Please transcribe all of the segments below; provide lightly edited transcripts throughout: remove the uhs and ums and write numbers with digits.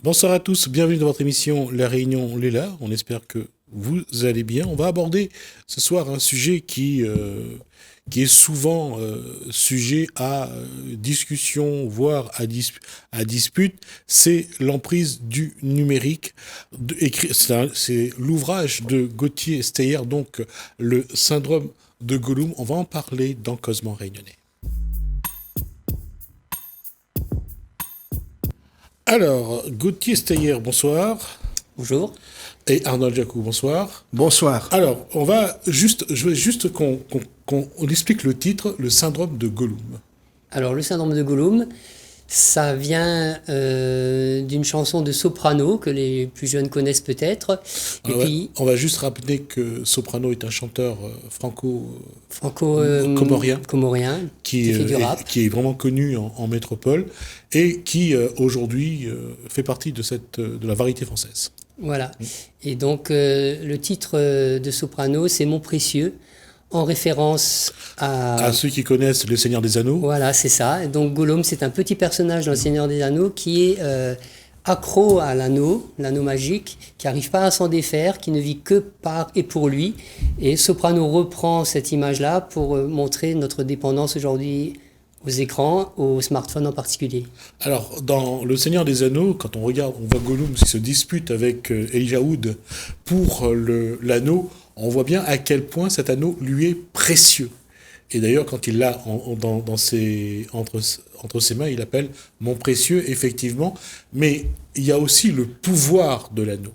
Bonsoir à tous, bienvenue dans votre émission La Réunion Léla. On espère que vous allez bien. On va aborder ce soir un sujet qui est souvent sujet à discussion, voire à dispute. C'est l'emprise du numérique. C'est l'ouvrage de Gauthier Steyer, donc le syndrome de Gollum. On va en parler dans Cosmo Réunionnais. Alors, Gauthier Steyer, bonsoir. Bonjour. Et Arnold Jacou, bonsoir. Bonsoir. Alors, je veux juste qu'on explique le titre, le syndrome de Gollum. Alors, le syndrome de Gollum, ça vient d'une chanson de soprano que les plus jeunes connaissent peut-être. Et puis, on va juste rappeler que Soprano est un chanteur franco-comorien qui fait du rap. qui est vraiment connu en métropole et qui aujourd'hui fait partie de la variété française. Voilà. Et donc, le titre de soprano, c'est Mon précieux, en référence à ceux qui connaissent Le Seigneur des Anneaux. Voilà, c'est ça. Donc Gollum, c'est un petit personnage dans Le Seigneur des Anneaux qui est accro à l'anneau magique, qui n'arrive pas à s'en défaire, qui ne vit que par et pour lui. Et Soprano reprend cette image-là pour montrer notre dépendance aujourd'hui aux écrans, aux smartphones en particulier. Alors, dans Le Seigneur des Anneaux, quand on regarde, on voit Gollum qui se dispute avec Elijah Wood pour l'anneau, on voit bien à quel point cet anneau lui est précieux. Et d'ailleurs, quand il l'a entre ses mains, il appelle mon précieux, effectivement. Mais il y a aussi le pouvoir de l'anneau.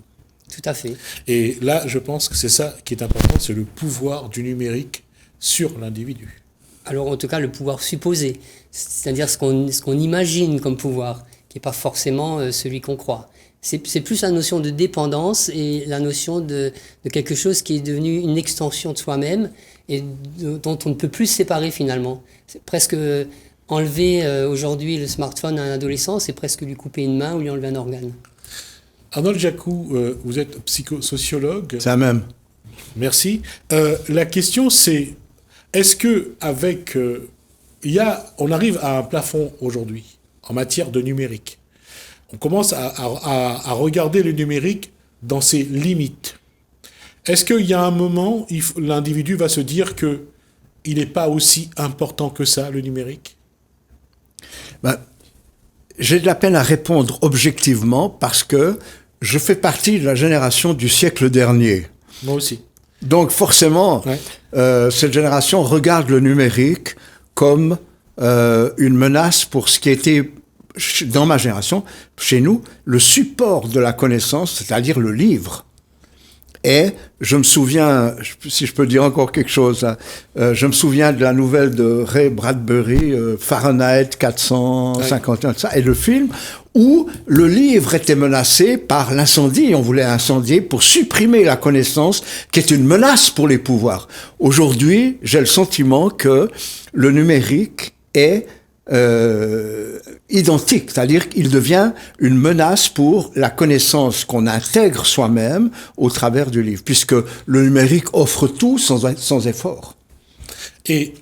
Tout à fait. Et là, je pense que c'est ça qui est important, c'est le pouvoir du numérique sur l'individu. Alors, en tout cas, le pouvoir supposé, c'est-à-dire ce qu'on imagine comme pouvoir, qui n'est pas forcément celui qu'on croit. C'est plus la notion de dépendance et la notion de quelque chose qui est devenu une extension de soi-même et dont on ne peut plus se séparer finalement. C'est presque enlever aujourd'hui le smartphone à un adolescent, c'est presque lui couper une main ou lui enlever un organe. Arnold Jacou, vous êtes psychosociologue. C'est la même. Merci. La question c'est, est-ce que on arrive à un plafond aujourd'hui en matière de numérique? On commence à regarder le numérique dans ses limites. Est-ce qu'il y a un moment, l'individu va se dire qu'il n'est pas aussi important que ça, le numérique? J'ai de la peine à répondre objectivement parce que je fais partie de la génération du siècle dernier. Moi aussi. Donc forcément, cette génération regarde le numérique comme une menace pour ce qui était, dans ma génération, chez nous, le support de la connaissance, c'est-à-dire le livre. Et je me souviens, si je peux dire encore quelque chose, je me souviens de la nouvelle de Ray Bradbury, Fahrenheit 451, ça, et le film où le livre était menacé par l'incendie. On voulait incendier pour supprimer la connaissance, qui est une menace pour les pouvoirs. Aujourd'hui, j'ai le sentiment que le numérique est identique, c'est-à-dire qu'il devient une menace pour la connaissance qu'on intègre soi-même au travers du livre, puisque le numérique offre tout sans effort. Et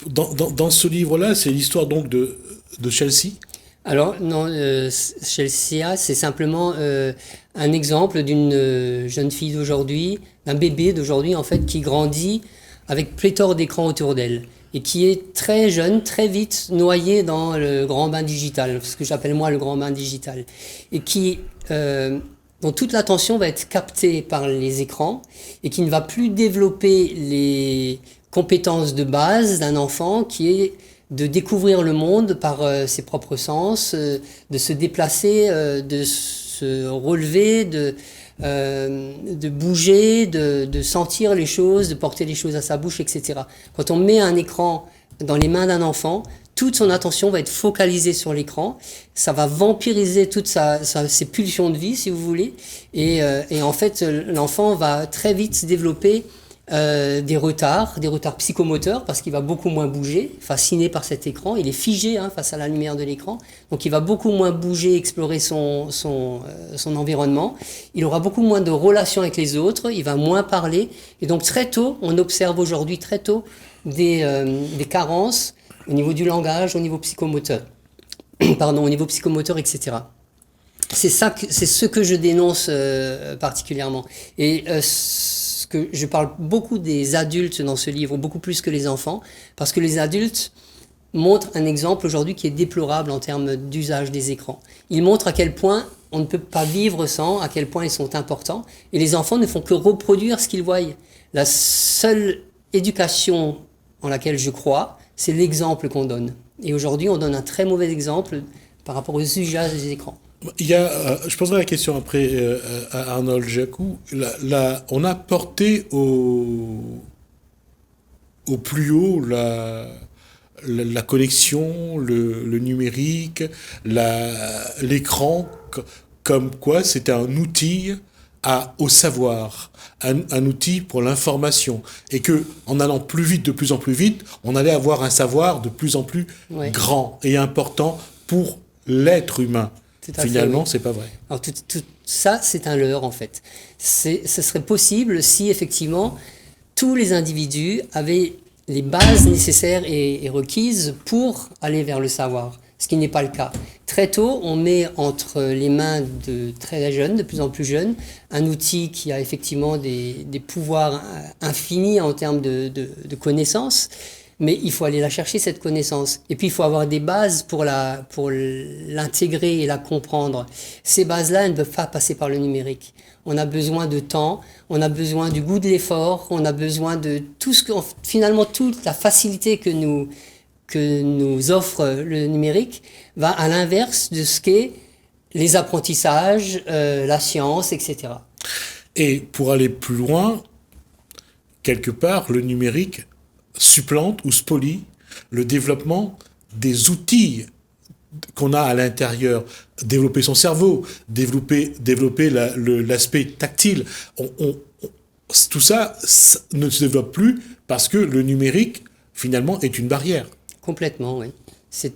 dans ce livre-là, c'est l'histoire donc de Chelsea. Alors non, Chelsea, c'est simplement un exemple d'une jeune fille d'aujourd'hui, d'un bébé d'aujourd'hui en fait, qui grandit avec pléthore d'écrans autour d'elle et qui est très jeune, très vite noyée dans le grand bain digital, ce que j'appelle moi le grand bain digital, et qui dont toute l'attention va être captée par les écrans et qui ne va plus développer les compétences de base d'un enfant qui est de découvrir le monde par ses propres sens, de se déplacer, de se relever, de bouger, de sentir les choses, de porter les choses à sa bouche, etc. Quand on met un écran dans les mains d'un enfant, toute son attention va être focalisée sur l'écran. Ça va vampiriser toutes ses pulsions de vie, si vous voulez. Et en fait, l'enfant va très vite se développer des retards psychomoteurs parce qu'il va beaucoup moins bouger, fasciné par cet écran. Il est figé face à la lumière de l'écran, donc il va beaucoup moins bouger, explorer son environnement. Il aura beaucoup moins de relations avec les autres, il va moins parler. Et donc très tôt, on observe aujourd'hui très tôt des carences au niveau du langage, au niveau psychomoteur, etc. C'est ce que je dénonce particulièrement. Et je parle beaucoup des adultes dans ce livre, beaucoup plus que les enfants, parce que les adultes montrent un exemple aujourd'hui qui est déplorable en termes d'usage des écrans. Ils montrent à quel point on ne peut pas vivre sans, à quel point ils sont importants, et les enfants ne font que reproduire ce qu'ils voient. La seule éducation en laquelle je crois, c'est l'exemple qu'on donne. Et aujourd'hui, on donne un très mauvais exemple par rapport aux usages des écrans. Il y a, je poserai la question après à Arnold Jacou. On a porté au plus haut la connexion, le numérique, l'écran, comme quoi c'était un outil au savoir, un outil pour l'information, et que en allant plus vite, de plus en plus vite, on allait avoir un savoir de plus en plus grand et important pour l'être humain. Finalement, c'est pas vrai. Alors tout ça, c'est un leurre en fait. Ce serait possible si effectivement tous les individus avaient les bases nécessaires et requises pour aller vers le savoir, ce qui n'est pas le cas. Très tôt, on met entre les mains de très jeunes, de plus en plus jeunes, un outil qui a effectivement des pouvoirs infinis en termes de connaissances, mais il faut aller la chercher, cette connaissance. Et puis, il faut avoir des bases pour l'intégrer et la comprendre. Ces bases-là, elles ne peuvent pas passer par le numérique. On a besoin de temps, on a besoin du goût de l'effort, on a besoin de tout finalement, toute la facilité que nous offre le numérique va à l'inverse de ce qu'est les apprentissages, la science, etc. Et pour aller plus loin, quelque part, le numérique supplante ou spolie le développement des outils qu'on a à l'intérieur, développer son cerveau, développer l'aspect tactile. Tout ça ne se développe plus parce que le numérique, finalement, est une barrière. Complètement, oui. Si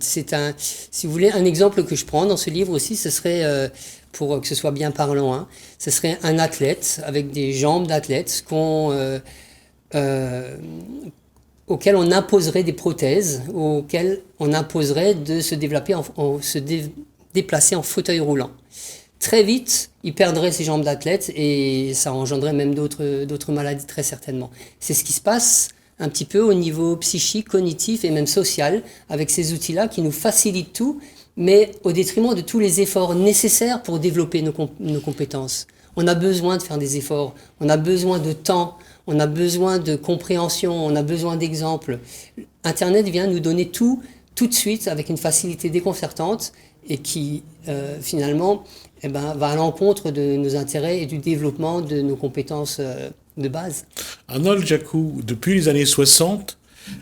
vous voulez, un exemple que je prends dans ce livre aussi, ce serait, pour que ce soit bien parlant, ce serait un athlète avec des jambes d'athlète auquel on imposerait des prothèses, auquel on imposerait de se déplacer en fauteuil roulant. Très vite, il perdrait ses jambes d'athlète et ça engendrerait même d'autres maladies très certainement. C'est ce qui se passe un petit peu au niveau psychique, cognitif et même social avec ces outils-là qui nous facilitent tout, mais au détriment de tous les efforts nécessaires pour développer nos compétences. On a besoin de faire des efforts, on a besoin de temps, on a besoin de compréhension, on a besoin d'exemples. Internet vient nous donner tout de suite avec une facilité déconcertante et qui finalement va à l'encontre de nos intérêts et du développement de nos compétences de base. Arnold Jacou, depuis les années 60,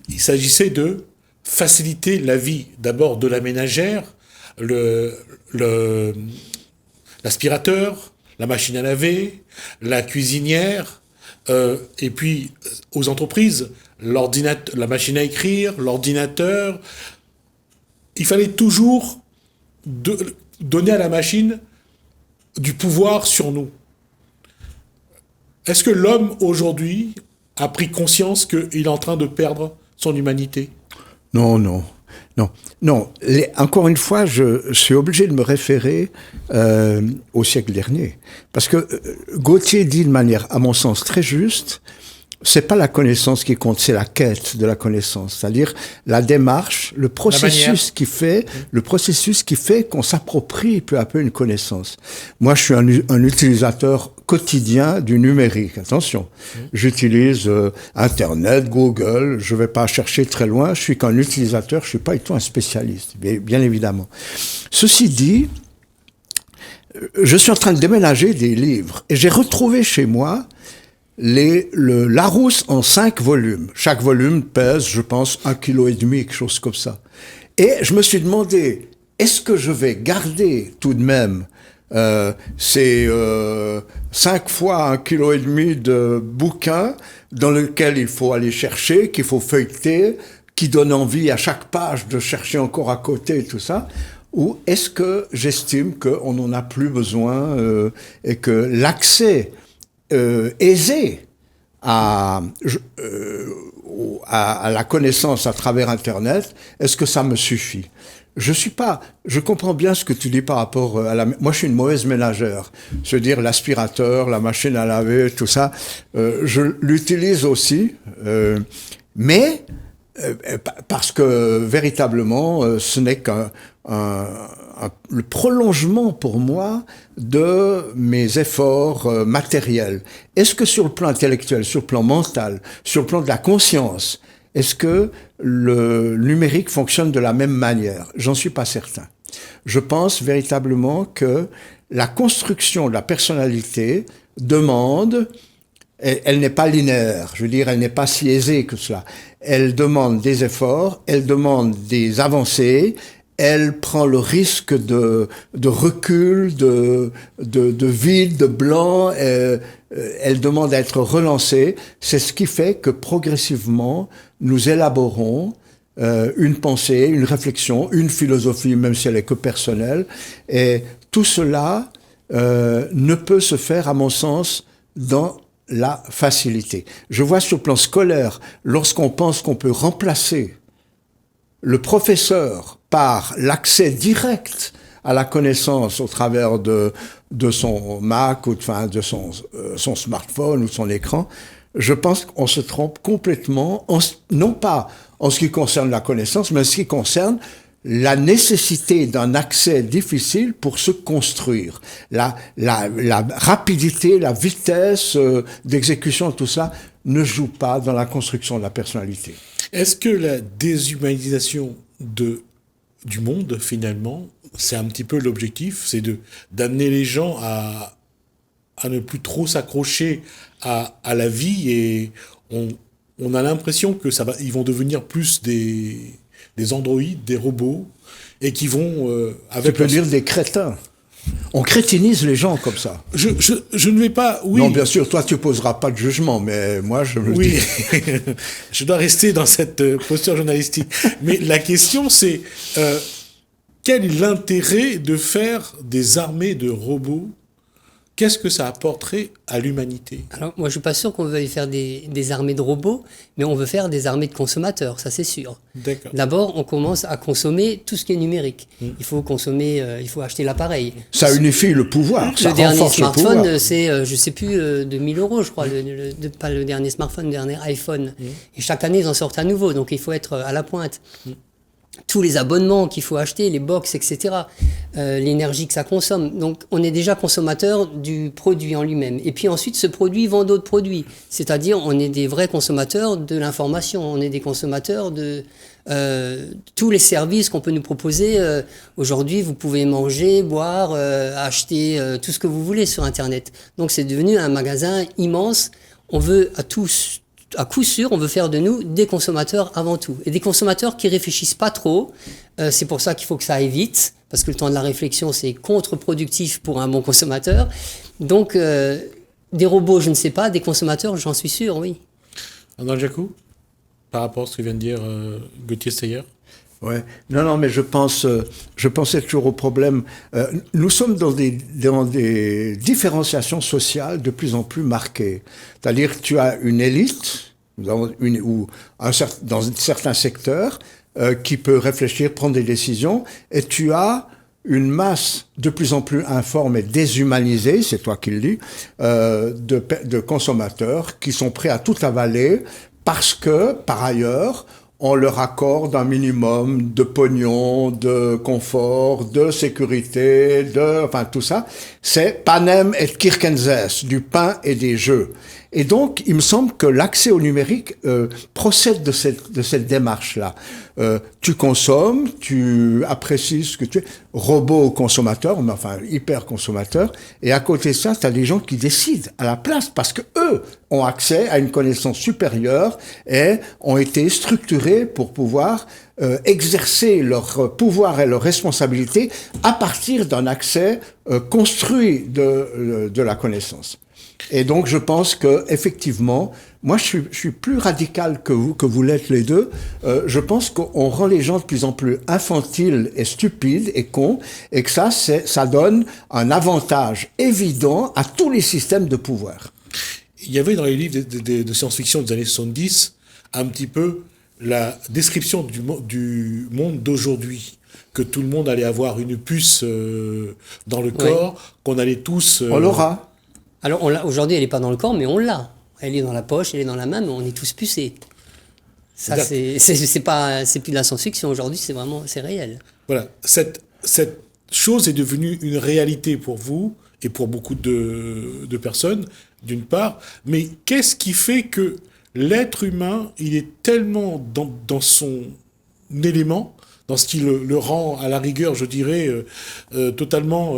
il s'agissait de faciliter la vie d'abord de la ménagère, l'aspirateur, la machine à laver, la cuisinière, et puis aux entreprises, la machine à écrire, l'ordinateur. Il fallait toujours donner à la machine du pouvoir sur nous. Est-ce que l'homme aujourd'hui a pris conscience qu'il est en train de perdre son humanité ? Non. Encore une fois, je suis obligé de me référer au siècle dernier. Parce que Gautier dit de manière, à mon sens, très juste, c'est pas la connaissance qui compte, c'est la quête de la connaissance. C'est-à-dire la démarche, le processus qui fait qu'on s'approprie peu à peu une connaissance. Moi, je suis un utilisateur quotidien du numérique. Attention. J'utilise Internet, Google. Je vais pas chercher très loin. Je suis qu'un utilisateur. Je suis pas du tout un spécialiste, bien évidemment. Ceci dit, je suis en train de déménager des livres et j'ai retrouvé chez moi le Larousse en 5 volumes. Chaque volume pèse, je pense, 1,5 kg, quelque chose comme ça. Et je me suis demandé, est-ce que je vais garder tout de même ces 5 fois 1,5 kg de bouquins dans lesquels il faut aller chercher, qu'il faut feuilleter, qui donnent envie à chaque page de chercher encore à côté et tout ça, ou est-ce que j'estime qu'on n'en a plus besoin et que l'accès aisé à la connaissance à travers Internet, est-ce que ça me suffit ? je comprends bien ce que tu dis par rapport moi je suis une mauvaise ménagère. Je veux dire, l'aspirateur, la machine à laver, tout ça, je l'utilise aussi, mais parce que véritablement, ce n'est le prolongement pour moi de mes efforts matériels. Est-ce que sur le plan intellectuel, sur le plan mental, sur le plan de la conscience, est-ce que le numérique fonctionne de la même manière? J'en suis pas certain. Je pense véritablement que la construction de la personnalité demande, elle n'est pas linéaire, je veux dire, elle n'est pas si aisée que cela. Elle demande des efforts, elle demande des avancées, elle prend le risque de recul, de vide, de blanc, elle demande à être relancée. C'est ce qui fait que progressivement, nous élaborons une pensée, une réflexion, une philosophie, même si elle est que personnelle. Et tout cela ne peut se faire, à mon sens, dans la facilité. Je vois sur le plan scolaire, lorsqu'on pense qu'on peut remplacer le professeur par l'accès direct à la connaissance au travers de son Mac ou de son smartphone ou de son écran, je pense qu'on se trompe complètement, non pas en ce qui concerne la connaissance, mais en ce qui concerne la nécessité d'un accès difficile pour se construire. La rapidité, la vitesse d'exécution, tout ça ne joue pas dans la construction de la personnalité. Est-ce que la déshumanisation du monde, finalement, c'est un petit peu l'objectif, c'est d'amener les gens à ne plus trop s'accrocher à la vie, et on a l'impression que ils vont devenir plus des androïdes, des robots, et qui vont tu peux dire des crétins. On crétinise les gens comme ça. Je ne vais pas... Oui. Non, bien sûr, toi, tu poseras pas de jugement, mais moi, je me dis... Je dois rester dans cette posture journalistique. Mais la question, c'est quel est l'intérêt de faire des armées de robots? Qu'est-ce que ça apporterait à l'humanité? Alors, moi, je suis pas sûr qu'on veuille faire des armées de robots, mais on veut faire des armées de consommateurs, ça c'est sûr. D'accord. D'abord, on commence à consommer tout ce qui est numérique. Il faut consommer, il faut acheter l'appareil. Ça unifie le pouvoir, ça le dernier renforce le pouvoir. smartphone, c'est, je sais plus, de 1000 €, je crois, pas le dernier smartphone, le dernier iPhone. Et chaque année, ils en sortent un nouveau, donc il faut être à la pointe. Tous les abonnements qu'il faut acheter, les box, etc., l'énergie que ça consomme. Donc, on est déjà consommateur du produit en lui-même. Et puis ensuite, ce produit vend d'autres produits. C'est-à-dire, on est des vrais consommateurs de l'information. On est des consommateurs de tous les services qu'on peut nous proposer. Aujourd'hui, vous pouvez manger, boire, acheter tout ce que vous voulez sur Internet. Donc, c'est devenu un magasin immense. On veut à coup sûr, on veut faire de nous des consommateurs avant tout. Et des consommateurs qui réfléchissent pas trop. C'est pour ça qu'il faut que ça aille vite, parce que le temps de la réflexion, c'est contre-productif pour un bon consommateur. Donc, des robots, je ne sais pas. Des consommateurs, j'en suis sûr, oui. André Jacou, par rapport à ce que vient de dire Gauthier Steyer? Ouais. Non, mais je pensais toujours au problème. Nous sommes dans des différenciations sociales de plus en plus marquées. C'est-à-dire que tu as une élite, dans certains secteurs, qui peut réfléchir, prendre des décisions, et tu as une masse de plus en plus informe et déshumanisée, c'est toi qui le dis, de consommateurs qui sont prêts à tout avaler parce que, par ailleurs, on leur accorde un minimum de pognon, de confort, de sécurité, enfin tout ça. C'est panem et circenses, du pain et des jeux. Et donc, il me semble que l'accès au numérique procède de cette démarche-là. Tu consommes, tu apprécies ce que tu es, robot consommateur, mais enfin hyper consommateur, et à côté de ça, tu as des gens qui décident à la place parce que eux ont accès à une connaissance supérieure et ont été structurés pour pouvoir exercer leur pouvoir et leur responsabilité à partir d'un accès construit de la connaissance. Et donc, je pense que effectivement, moi, je suis plus radical que vous l'êtes les deux. Je pense qu'on rend les gens de plus en plus infantiles et stupides et cons, et que ça donne un avantage évident à tous les systèmes de pouvoir. Il y avait dans les livres de science-fiction des années 70 un petit peu la description du monde d'aujourd'hui. que tout le monde allait avoir une puce dans le corps, qu'on allait tous... On l'aura. Alors aujourd'hui, elle n'est pas dans le corps, mais on l'a. Elle est dans la poche, elle est dans la main, mais on est tous pucés. Ça, c'est plus de la science-fiction aujourd'hui, c'est réel. Voilà, cette chose est devenue une réalité pour vous et pour beaucoup de personnes, d'une part. Mais qu'est-ce qui fait que l'être humain, il est tellement dans son élément, dans ce qui le rend, à la rigueur, je dirais, totalement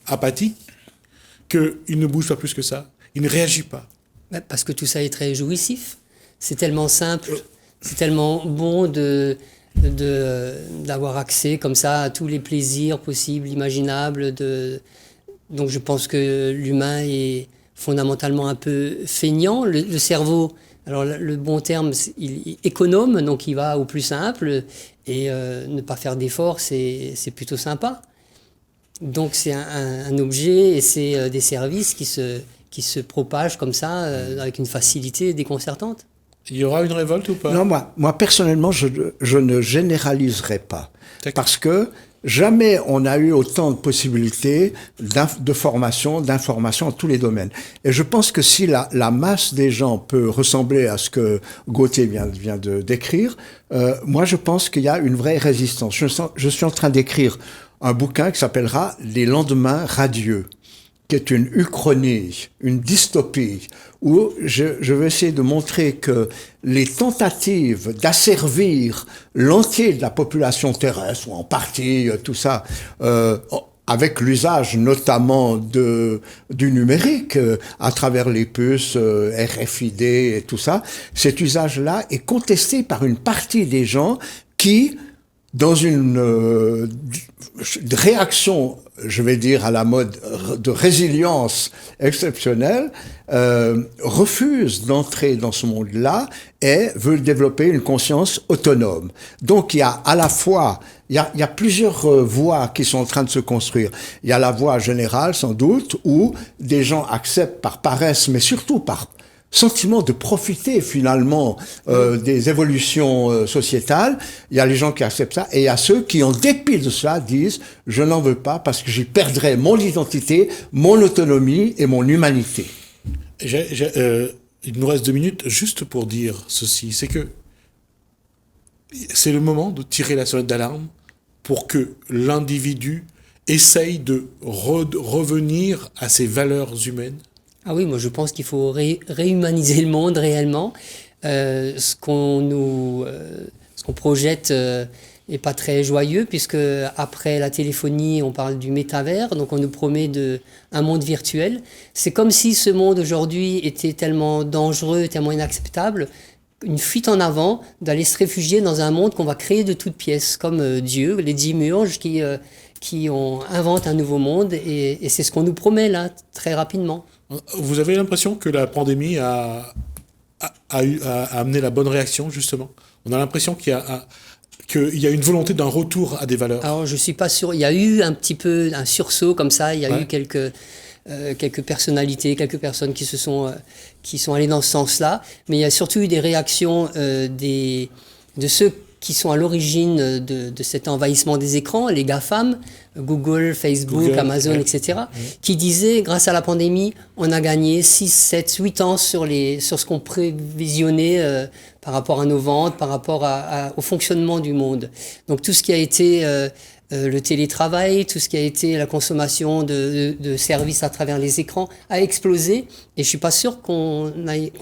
apathique, qu'il ne bouge pas plus que ça, il ne réagit pas. Parce que tout ça est très jouissif. C'est tellement simple, c'est tellement bon d'avoir accès comme ça à tous les plaisirs possibles, imaginables. Donc je pense que l'humain est fondamentalement un peu feignant. Le cerveau, alors le bon terme, il est économe, donc il va au plus simple. Et ne pas faire d'efforts, c'est plutôt sympa. Donc c'est un objet et c'est des services qui se propagent comme ça, avec une facilité déconcertante. Il y aura une révolte ou pas? Non, moi personnellement, je ne généraliserai pas. Parce que jamais on a eu autant de possibilités de formation, d'information dans tous les domaines. Et je pense que si la masse des gens peut ressembler à ce que Gauthier vient de décrire, moi je pense qu'il y a une vraie résistance. Je suis en train d'écrire un bouquin qui s'appellera « Les lendemains radieux », qui est une uchronie, une dystopie, où je vais essayer de montrer que les tentatives d'asservir l'entier de la population terrestre, ou en partie tout ça, avec l'usage notamment du numérique, à travers les puces, RFID et tout ça, cet usage-là est contesté par une partie des gens qui, dans une réaction, je vais dire, à la mode de résilience exceptionnelle, refuse d'entrer dans ce monde-là et veut développer une conscience autonome. Donc il y a à la fois, il y a plusieurs voies qui sont en train de se construire. Il y a la voie générale, sans doute, où des gens acceptent par paresse, mais surtout par sentiment de profiter finalement des évolutions sociétales. Il y a les gens qui acceptent ça et il y a ceux qui, en dépit de cela, disent « je n'en veux pas parce que j'y perdrai mon identité, mon autonomie et mon humanité ». Il nous reste 2 minutes juste pour dire ceci, c'est que c'est le moment de tirer la sonnette d'alarme pour que l'individu essaye de revenir à ses valeurs humaines. Ah oui, moi je pense qu'il faut réhumaniser le monde réellement. Ce qu'on projette est pas très joyeux puisque après la téléphonie, on parle du métavers, donc on nous promet un monde virtuel. C'est comme si ce monde aujourd'hui était tellement dangereux, tellement inacceptable, une fuite en avant d'aller se réfugier dans un monde qu'on va créer de toutes pièces, comme Dieu, les démiurges qui inventent un nouveau monde et c'est ce qu'on nous promet là, très rapidement. Vous avez l'impression que la pandémie a amené la bonne réaction, justement? On a l'impression qu'il y a une volonté d'un retour à des valeurs. Alors, je ne suis pas sûr. Il y a eu un petit peu un sursaut comme ça. Il y a eu quelques personnalités, quelques personnes qui sont allées dans ce sens-là. Mais il y a surtout eu des réactions de ceux qui sont à l'origine de cet envahissement des écrans, les GAFAM, Google, Facebook, Amazon, etc., qui disaient, grâce à la pandémie, on a gagné 6, 7, 8 ans sur ce qu'on prévisionnait par rapport à nos ventes, par rapport au fonctionnement du monde. Donc tout ce qui a été le télétravail, tout ce qui a été la consommation de services à travers les écrans a explosé et je ne suis pas sûr qu'on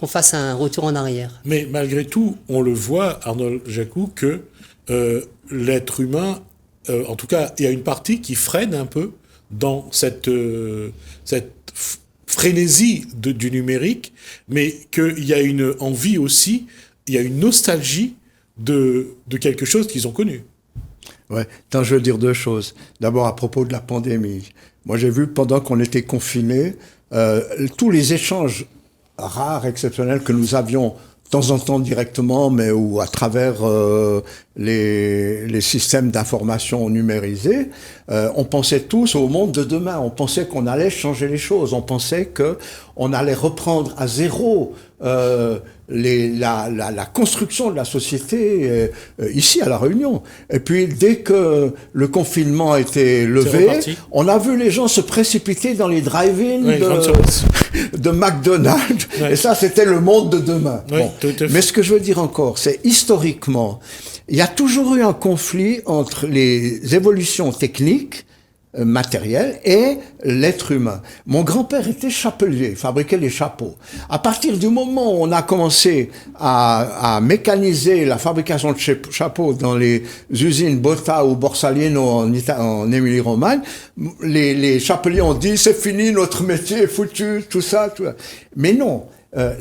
fasse un retour en arrière. Mais malgré tout, on le voit, Arnold Jacou, que l'être humain, en tout cas, il y a une partie qui freine un peu dans cette frénésie du numérique, mais qu'il y a une envie aussi, il y a une nostalgie de quelque chose qu'ils ont connu. Ouais. Attends, je veux dire 2 choses. D'abord, à propos de la pandémie. Moi, j'ai vu, pendant qu'on était confinés, tous les échanges rares, exceptionnels que nous avions de temps en temps directement, mais ou à travers les systèmes d'information numérisés, on pensait tous au monde de demain. On pensait qu'on allait changer les choses. On pensait qu'on allait reprendre à zéro la construction de la société ici à La Réunion. Et puis dès que le confinement a été levé, on a vu les gens se précipiter dans les drive-in de McDonald's. Et ça, c'était le monde de demain. Bon. Mais ce que je veux dire encore, c'est historiquement, il y a toujours eu un conflit entre les évolutions techniques matériel et l'être humain. Mon grand-père était chapelier, fabriquait les chapeaux. À partir du moment où on a commencé à mécaniser la fabrication de chapeaux dans les usines Botta ou Borsalino en Émilie-Romagne, les chapeliers ont dit c'est fini, notre métier est foutu, tout ça. Mais non.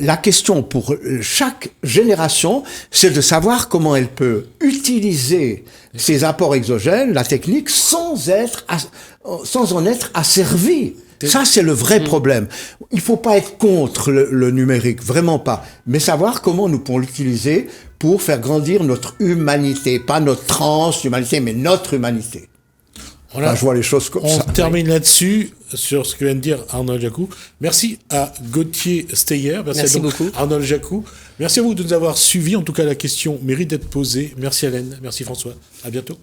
La question pour chaque génération, c'est de savoir comment elle peut utiliser ces apports exogènes, la technique, sans en être asservie. Ça, c'est le vrai problème. Il faut pas être contre le numérique, vraiment pas. Mais savoir comment nous pouvons l'utiliser pour faire grandir notre humanité. Pas notre transhumanité, mais notre humanité. Voilà. Je vois les choses comme ça. On termine là-dessus, sur ce que vient de dire Arnold Jacou. Merci à Gauthier Steyer. Merci beaucoup. Arnold Jacou. Merci à vous de nous avoir suivis. En tout cas, la question mérite d'être posée. Merci Hélène. Merci François. À bientôt.